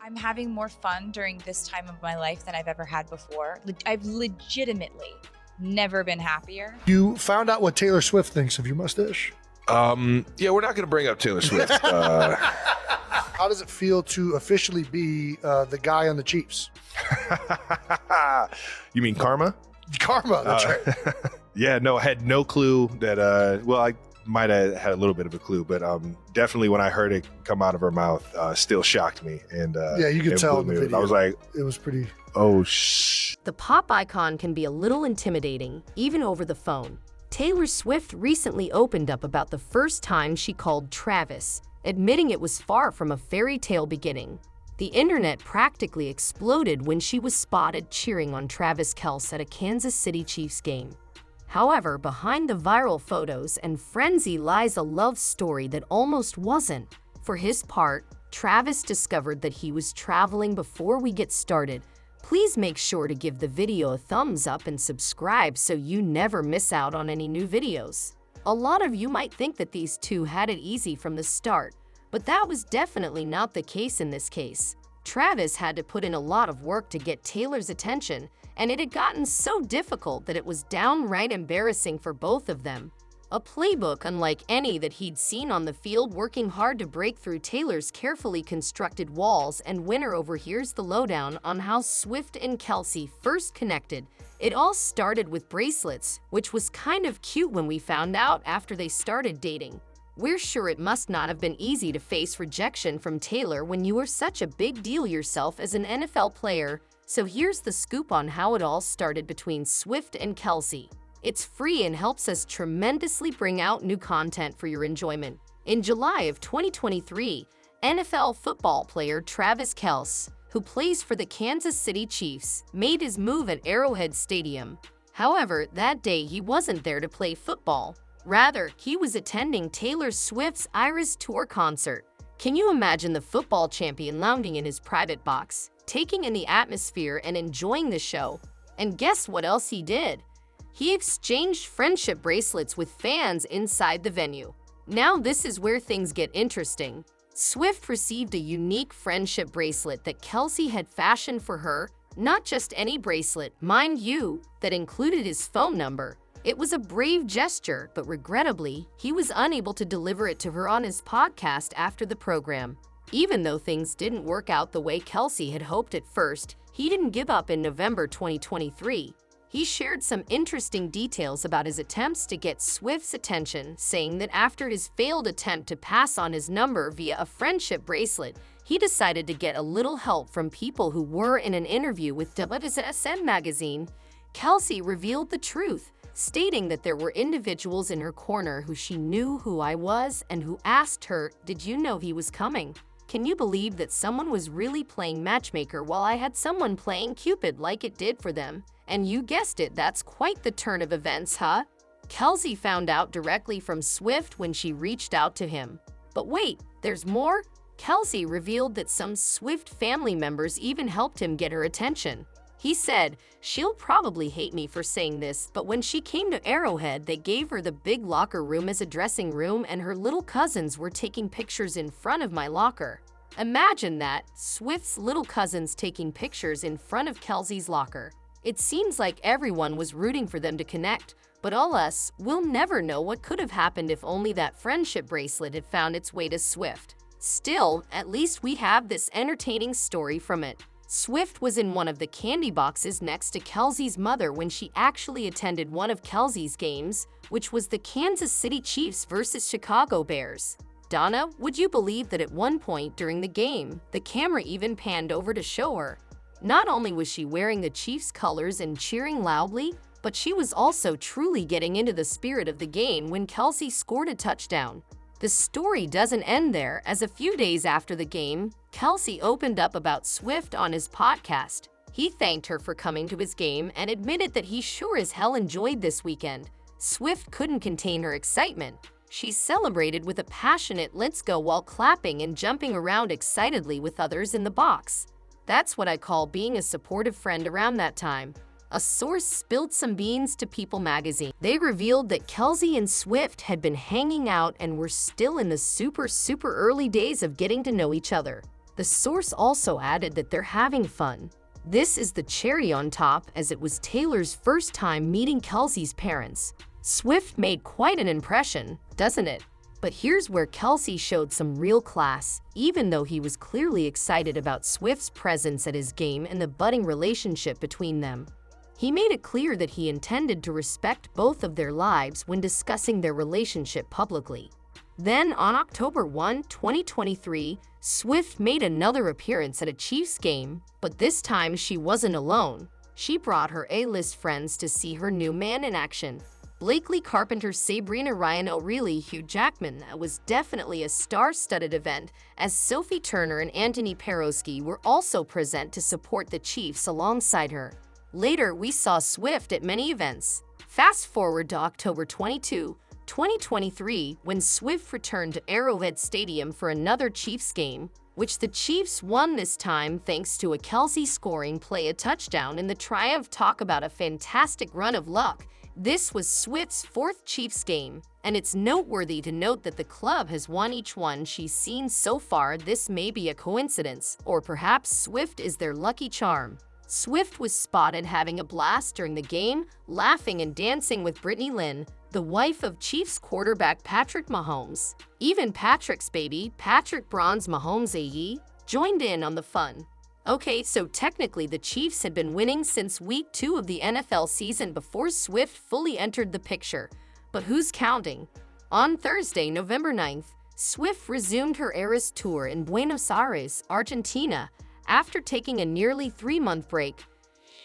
I'm having more fun during this time of my life than I've ever had before. I've legitimately never been happier. You found out what Taylor Swift thinks of your mustache. Yeah, we're not going to bring up Taylor Swift. How does it feel to officially be the guy on the Chiefs? You mean Karma? Karma, that's right. Yeah, no, I had no clue that, I might have had a little bit of a clue, but definitely when I heard it come out of her mouth, still shocked me. And yeah, you could tell in the video. I was like, it was pretty. Oh, shh. The pop icon can be a little intimidating, even over the phone. Taylor Swift recently opened up about the first time she called Travis, admitting it was far from a fairy tale beginning. The internet practically exploded when she was spotted cheering on Travis Kelce at a Kansas City Chiefs game. However, behind the viral photos and frenzy lies a love story that almost wasn't. For his part, Travis discovered that he was traveling. Before we get started, please make sure to give the video a thumbs up and subscribe so you never miss out on any new videos. A lot of you might think that these two had it easy from the start, but that was definitely not the case in this case. Travis had to put in a lot of work to get Taylor's attention, and it had gotten so difficult that it was downright embarrassing for both of them. A playbook unlike any that he'd seen on the field, working hard to break through Taylor's carefully constructed walls. And winner overhears the lowdown on how Swift and Kelce first connected. It all started with bracelets, which was kind of cute when we found out after they started dating. We're sure it must not have been easy to face rejection from Taylor when you were such a big deal yourself as an NFL player. So here's the scoop on how it all started between Swift and Kelce. It's free and helps us tremendously bring out new content for your enjoyment. In July of 2023, NFL football player Travis Kelce, who plays for the Kansas City Chiefs, made his move at Arrowhead Stadium. However, that day he wasn't there to play football. Rather, he was attending Taylor Swift's Eras Tour concert. Can you imagine the football champion lounging in his private box, taking in the atmosphere and enjoying the show? And guess what else he did? He exchanged friendship bracelets with fans inside the venue. Now this is where things get interesting. Swift received a unique friendship bracelet that Kelce had fashioned for her. Not just any bracelet, mind you, that included his phone number. It was a brave gesture, but regrettably, he was unable to deliver it to her on his podcast after the program. Even though things didn't work out the way Kelce had hoped at first, he didn't give up. In November 2023. He shared some interesting details about his attempts to get Swift's attention, saying that after his failed attempt to pass on his number via a friendship bracelet, he decided to get a little help from people who were. In an interview with WSN magazine, Kelce revealed the truth, stating that there were individuals in her corner who she knew who I was and who asked her, "Did you know he was coming? Can you believe that someone was really playing matchmaker while I had someone playing Cupid like it did for them?" And you guessed it, that's quite the turn of events, huh? Kelce found out directly from Swift when she reached out to him. But wait, there's more? Kelce revealed that some Swift family members even helped him get her attention. He said, "She'll probably hate me for saying this, but when she came to Arrowhead, they gave her the big locker room as a dressing room, and her little cousins were taking pictures in front of my locker." Imagine that, Swift's little cousins taking pictures in front of Kelce's locker. It seems like everyone was rooting for them to connect, but all us, we'll never know what could have happened if only that friendship bracelet had found its way to Swift. Still, at least we have this entertaining story from it. Swift was in one of the candy boxes next to Kelce's mother when she actually attended one of Kelce's games, which was the Kansas City Chiefs versus Chicago Bears. Donna, would you believe that at one point during the game, the camera even panned over to show her? Not only was she wearing the Chiefs' colors and cheering loudly, but she was also truly getting into the spirit of the game when Kelce scored a touchdown. The story doesn't end there, as a few days after the game, Kelce opened up about Swift on his podcast. He thanked her for coming to his game and admitted that he sure as hell enjoyed this weekend. Swift couldn't contain her excitement. She celebrated with a passionate "let's go" while clapping and jumping around excitedly with others in the box. That's what I call being a supportive friend around that time. A source spilled some beans to People magazine. They revealed that Kelce and Swift had been hanging out and were still in the super early days of getting to know each other. The The source also added that they're having fun. This is the cherry on top, as it was Taylor's first time meeting Kelce's parents. Swift made quite an impression, doesn't it? But here's where Kelce showed some real class, even though he was clearly excited about Swift's presence at his game and the budding relationship between them. He made it clear that he intended to respect both of their lives when discussing their relationship publicly. Then, on October 1, 2023, Swift made another appearance at a Chiefs game, but this time she wasn't alone. She brought her A-list friends to see her new man in action. Blakely Carpenter, Sabrina Ryan O'Reilly, Hugh Jackman. Was definitely a star-studded event, as Sophie Turner and Anthony Peroski were also present to support the Chiefs alongside her. Later, we saw Swift at many events. Fast forward to October 22, 2023, when Swift returned to Arrowhead Stadium for another Chiefs game, which the Chiefs won this time thanks to a Kelce scoring play, a touchdown in the triumph. Talk about a fantastic run of luck. This was Swift's fourth Chiefs game, and it's noteworthy to note that the club has won each one she's seen so far. This may be a coincidence, or perhaps Swift is their lucky charm. Swift was spotted having a blast during the game, laughing and dancing with Brittany Lynn, the wife of Chiefs quarterback Patrick Mahomes. Even Patrick's baby, Patrick Bronze Mahomes AE, joined in on the fun. Okay, so technically the Chiefs had been winning since week 2 of the NFL season before Swift fully entered the picture. But who's counting? On Thursday, November 9th, Swift resumed her Eras Tour in Buenos Aires, Argentina, after taking a nearly 3-month break.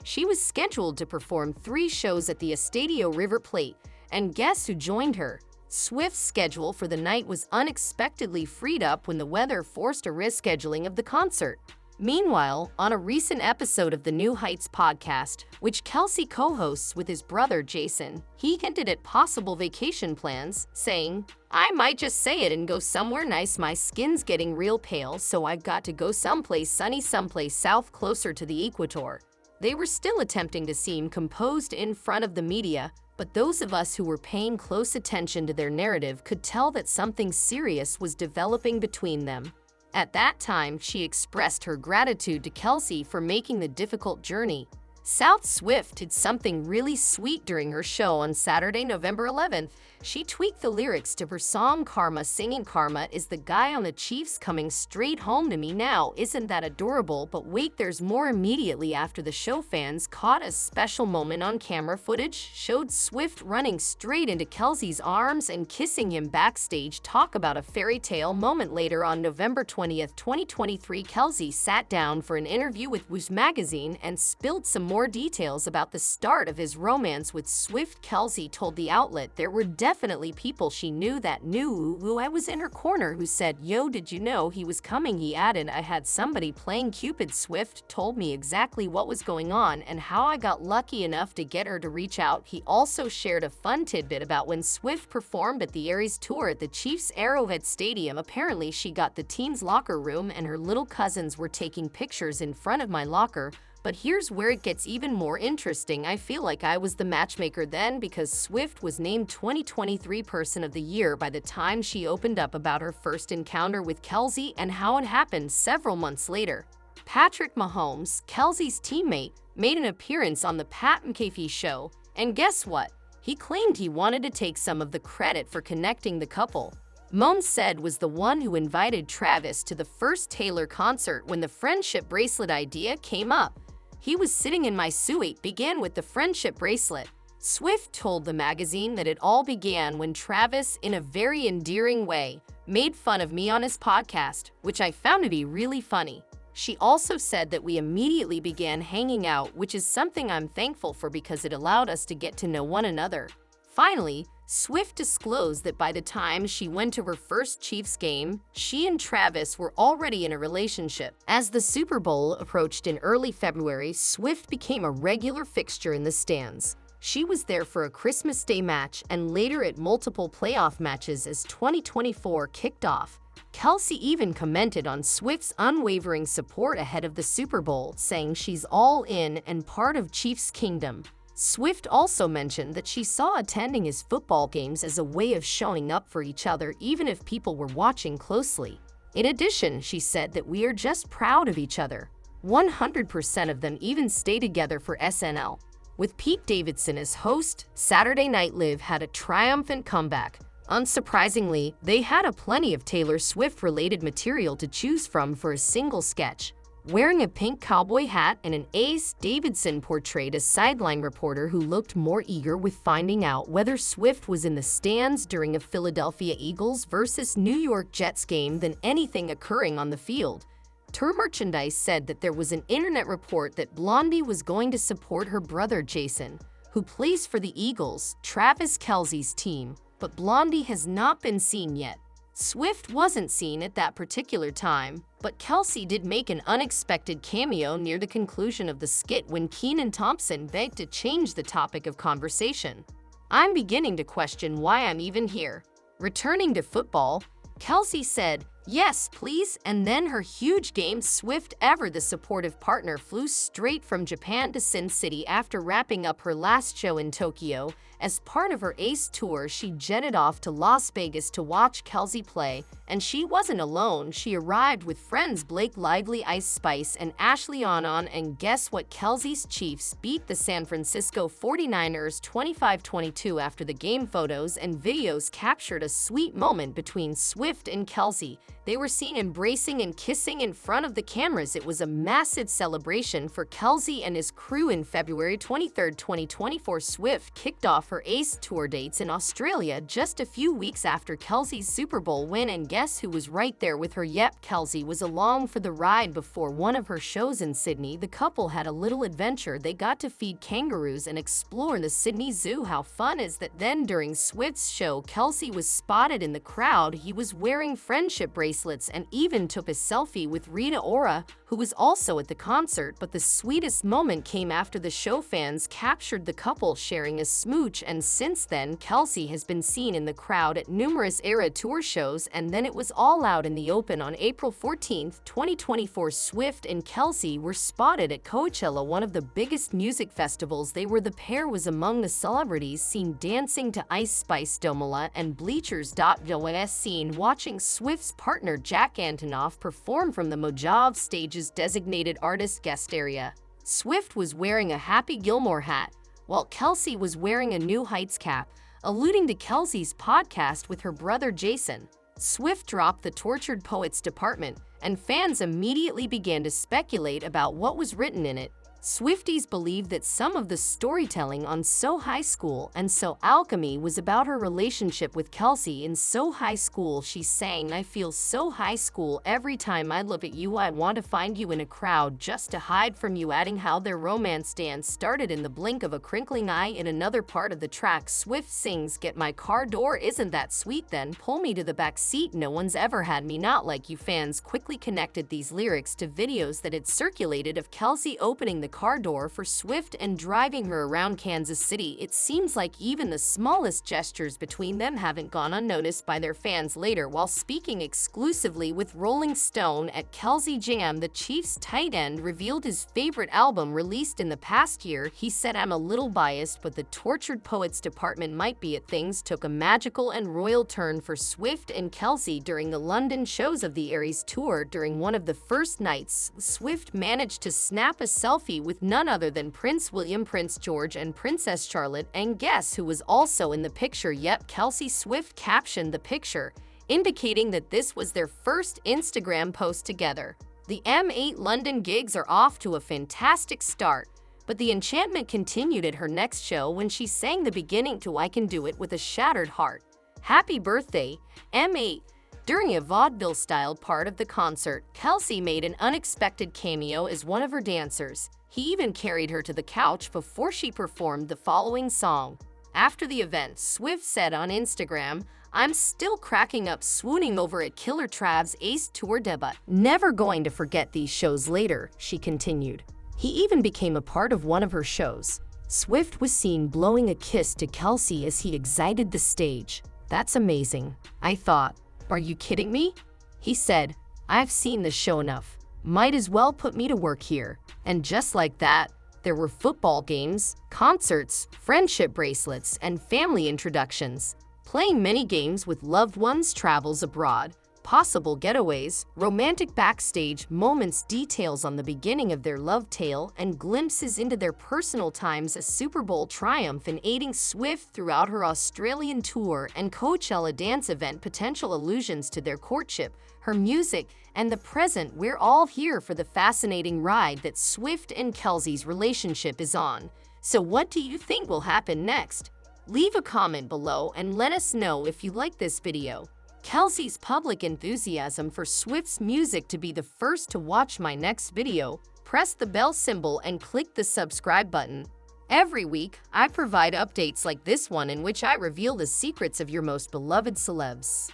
She was scheduled to perform 3 shows at the Estadio River Plate, and guess who joined her? Swift's schedule for the night was unexpectedly freed up when the weather forced a rescheduling of the concert. Meanwhile, on a recent episode of the New Heights podcast, which Kelce co-hosts with his brother Jason, he hinted at possible vacation plans, saying, "I might just say it and go somewhere nice. My skin's getting real pale, so I've got to go someplace sunny, someplace south closer to the equator." They were still attempting to seem composed in front of the media, but those of us who were paying close attention to their narrative could tell that something serious was developing between them. At that time, she expressed her gratitude to Kelce for making the difficult journey. South Swift did something really sweet during her show on Saturday, November 11th. She tweaked the lyrics to her song Karma, singing, "Karma is the guy on the Chiefs coming straight home to me now. Isn't that adorable?" But wait, there's more. Immediately after the show, fans caught a special moment on camera. Footage showed Swift running straight into Kelce's arms and kissing him backstage. Talk about a fairy tale moment. Later on November 20th, 2023, Kelce sat down for an interview with Woosh magazine and spilled some more details about the start of his romance with Swift. Kelce told the outlet there were definitely people she knew that knew who I was in her corner who said, "Yo, did you know he was coming?" He added, "I had somebody playing Cupid." Swift told me exactly what was going on and how I got lucky enough to get her to reach out. He also shared a fun tidbit about when Swift performed at the Eras Tour at the Chiefs Arrowhead Stadium. Apparently, she got the team's locker room and her little cousins were taking pictures in front of my locker. But here's where it gets even more interesting. I feel like I was the matchmaker then, because Swift was named 2023 Person of the Year by the time she opened up about her first encounter with Kelce and how it happened several months later. Patrick Mahomes, Kelce's teammate, made an appearance on the Pat McAfee show, and guess what? He claimed he wanted to take some of the credit for connecting the couple. Mahomes said was the one who invited Travis to the first Taylor concert when the friendship bracelet idea came up. "He was sitting in my suite, began with the friendship bracelet." Swift told the magazine that it all began when Travis, in a very endearing way, made fun of me on his podcast, which I found to be really funny. She also said that we immediately began hanging out, which is something I'm thankful for because it allowed us to get to know one another. Finally, Swift disclosed that by the time she went to her first Chiefs game, she and Travis were already in a relationship. As the Super Bowl approached in early February, Swift became a regular fixture in the stands. She was there for a Christmas Day match and later at multiple playoff matches as 2024 kicked off. Kelce even commented on Swift's unwavering support ahead of the Super Bowl, saying she's all in and part of Chiefs Kingdom. Swift also mentioned that she saw attending his football games as a way of showing up for each other even if people were watching closely. In addition, she said that we are just proud of each other. 100% of them even stay together for SNL. With Pete Davidson as host, Saturday Night Live had a triumphant comeback. Unsurprisingly, they had a plenty of Taylor Swift-related material to choose from for a single sketch. Wearing a pink cowboy hat and an ace, Davidson portrayed a sideline reporter who looked more eager with finding out whether Swift was in the stands during a Philadelphia Eagles versus New York Jets game than anything occurring on the field. Tour Merchandise said that there was an internet report that Blondie was going to support her brother Jason, who plays for the Eagles, Travis Kelce's team, but Blondie has not been seen yet. Swift wasn't seen at that particular time, but Kelce did make an unexpected cameo near the conclusion of the skit when Kenan Thompson begged to change the topic of conversation. "I'm beginning to question why I'm even here." Returning to football, Kelce said, "Yes, please," and then her huge game Swift, ever the supportive partner, flew straight from Japan to Sin City after wrapping up her last show in Tokyo. As part of her Ace tour, she jetted off to Las Vegas to watch Kelce play, and she wasn't alone. She arrived with friends Blake Lively, Ice Spice, and Ashley Onan, and guess what? Kelce's Chiefs beat the San Francisco 49ers 25-22 after the game. Photos and videos captured a sweet moment between Swift and Kelce. They were seen embracing and kissing in front of the cameras. It was a massive celebration for Kelce and his crew. In February 23, 2024, Swift kicked off her Ace tour dates in Australia just a few weeks after Kelce's Super Bowl win, and guess who was right there with her? Yep, Kelce was along for the ride. Before one of her shows in Sydney, the couple had a little adventure. They got to feed kangaroos and explore the Sydney Zoo. How fun is that? Then during Swift's show, Kelce was spotted in the crowd. He was wearing friendship bracelets and even took a selfie with Rita Ora, who was also at the concert. But the sweetest moment came after the show. Fans captured the couple sharing a smooch, and since then, Kelce has been seen in the crowd at numerous Era Tour shows, and then it was all out in the open on April 14, 2024. Swift and Kelce were spotted at Coachella, one of the biggest music festivals. The pair was among the celebrities seen dancing to Ice Spice, Domala, and Bleachers.was seen watching Swift's partner Jack Antonoff perform from the Mojave Stage's designated artist guest area. Swift was wearing a Happy Gilmore hat, while Kelce was wearing a New Heights cap, alluding to Kelce's podcast with her brother Jason. Swift dropped the Tortured Poets department, and fans immediately began to speculate about what was written in it. Swifties believe that some of the storytelling on So High School and So Alchemy was about her relationship with Kelce. In So High School, she sang, "I feel so high school every time I look at you. I want to find you in a crowd just to hide from you," adding how their romance dance started in the blink of a crinkling eye. In another part of the track, Swift sings, "Get my car door, isn't that sweet? Then pull me to the back seat. No one's ever had me not like you." Fans quickly connected these lyrics to videos that had circulated of Kelce opening the car door for Swift and driving her around Kansas City. It seems like even the smallest gestures between them haven't gone unnoticed by their fans. Later, while speaking exclusively with Rolling Stone at Kelce Jam, the Chiefs tight end revealed his favorite album released in the past year. He said, "I'm a little biased, but the Tortured Poets department might be it." Things took a magical and royal turn for Swift and Kelce during the London shows of the Aries tour. During one of the first nights, Swift managed to snap a selfie with none other than Prince William, Prince George, and Princess Charlotte, and guess who was also in the picture? Yep, Kelce. Swift captioned the picture, indicating that this was their first Instagram post together. The M8 London gigs are off to a fantastic start, but the enchantment continued at her next show when she sang the beginning to "I Can Do It" with a shattered heart. Happy birthday, M8. During a vaudeville-style part of the concert, Kelce made an unexpected cameo as one of her dancers. He even carried her to the couch before she performed the following song. After the event, Swift said on Instagram, "I'm still cracking up, swooning over at Killer Trav's Ace Tour debut. Never going to forget these shows." Later, she continued, "He even became a part of one of her shows." Swift was seen blowing a kiss to Kelce as he exited the stage. "That's amazing. I thought, are you kidding me?" He said, "I've seen the show enough. Might as well put me to work here." And just like that, there were football games, concerts, friendship bracelets, and family introductions. Playing many games with loved ones, travels abroad, possible getaways, romantic backstage moments, details on the beginning of their love tale, and glimpses into their personal times, a Super Bowl triumph in aiding Swift throughout her Australian tour and Coachella dance event, potential allusions to their courtship, her music, and the present. We're all here for the fascinating ride that Swift and Kelce's relationship is on. So what do you think will happen next? Leave a comment below and let us know if you like this video. Kelce's public enthusiasm for Swift's music. To be the first to watch my next video, press the bell symbol and click the subscribe button. Every week, I provide updates like this one in which I reveal the secrets of your most beloved celebs.